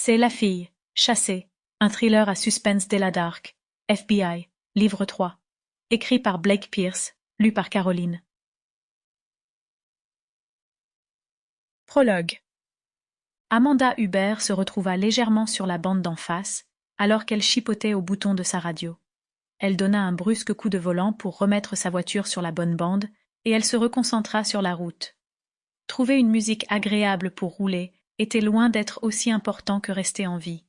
C'est La fille, chassée, un thriller à suspense della Dark, FBI, livre 3. Écrit par Blake Pierce, lu par Caroline. Prologue. Amanda Hubert se retrouva légèrement sur la bande d'en face, alors qu'elle chipotait au bouton de sa radio. Elle donna un brusque coup de volant pour remettre sa voiture sur la bonne bande, et elle se reconcentra sur la route. Trouver une musique agréable pour rouler était loin d'être aussi important que rester en vie.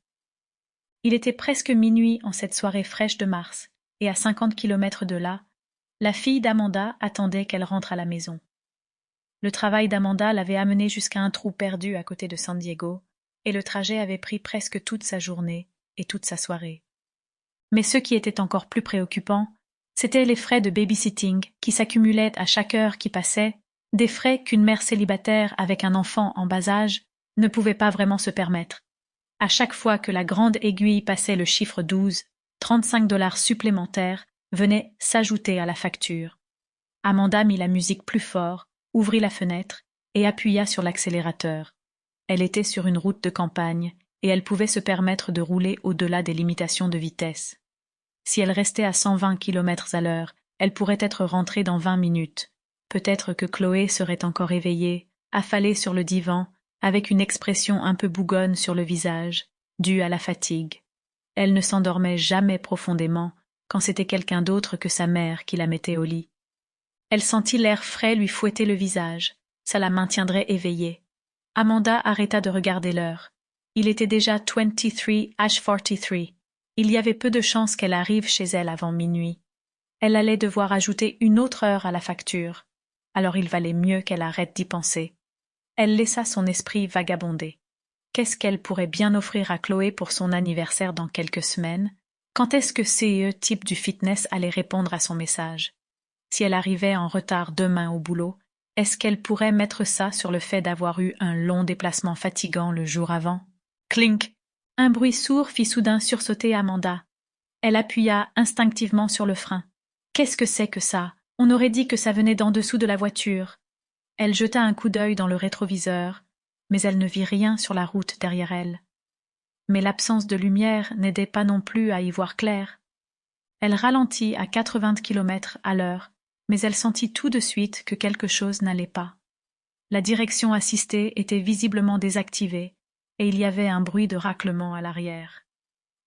Il était presque minuit en cette soirée fraîche de mars, et à 50 kilomètres de là, la fille d'Amanda attendait qu'elle rentre à la maison. Le travail d'Amanda l'avait amenée jusqu'à un trou perdu à côté de San Diego, et le trajet avait pris presque toute sa journée et toute sa soirée. Mais ce qui était encore plus préoccupant, c'étaient les frais de babysitting qui s'accumulaient à chaque heure qui passait, des frais qu'une mère célibataire avec un enfant en bas âge ne pouvait pas vraiment se permettre. À chaque fois que la grande aiguille passait le chiffre 12, 35 $ supplémentaires venaient s'ajouter à la facture. Amanda mit la musique plus fort, ouvrit la fenêtre et appuya sur l'accélérateur. Elle était sur une route de campagne et elle pouvait se permettre de rouler au-delà des limitations de vitesse. Si elle restait à 120 km/h, elle pourrait être rentrée dans 20 minutes. Peut-être que Chloé serait encore éveillée, affalée sur le divan, avec une expression un peu bougonne sur le visage, due à la fatigue. Elle ne s'endormait jamais profondément quand c'était quelqu'un d'autre que sa mère qui la mettait au lit. Elle sentit l'air frais lui fouetter le visage. Ça la maintiendrait éveillée. Amanda arrêta de regarder l'heure. Il était déjà 23h43. Il y avait peu de chances qu'elle arrive chez elle avant minuit. Elle allait devoir ajouter une autre heure à la facture. Alors il valait mieux qu'elle arrête d'y penser. Elle laissa son esprit vagabonder. Qu'est-ce qu'elle pourrait bien offrir à Chloé pour son anniversaire dans quelques semaines? Quand est-ce que CE type du fitness allait répondre à son message? Si elle arrivait en retard demain au boulot, est-ce qu'elle pourrait mettre ça sur le fait d'avoir eu un long déplacement fatigant le jour avant? Clink! Un bruit sourd fit soudain sursauter Amanda. Elle appuya instinctivement sur le frein. Qu'est-ce que c'est que ça? On aurait dit que ça venait d'en dessous de la voiture. Elle jeta un coup d'œil dans le rétroviseur, mais elle ne vit rien sur la route derrière elle. Mais l'absence de lumière n'aidait pas non plus à y voir clair. Elle ralentit à 80 km/h, mais elle sentit tout de suite que quelque chose n'allait pas. La direction assistée était visiblement désactivée, et il y avait un bruit de raclement à l'arrière.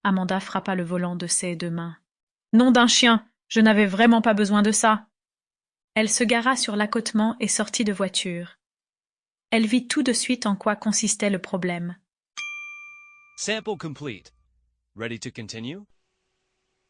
Amanda frappa le volant de ses deux mains. « Nom d'un chien! Je n'avais vraiment pas besoin de ça !» Elle se gara sur l'accotement et sortit de voiture. Elle vit tout de suite en quoi consistait le problème. Sample complete. Ready to continue?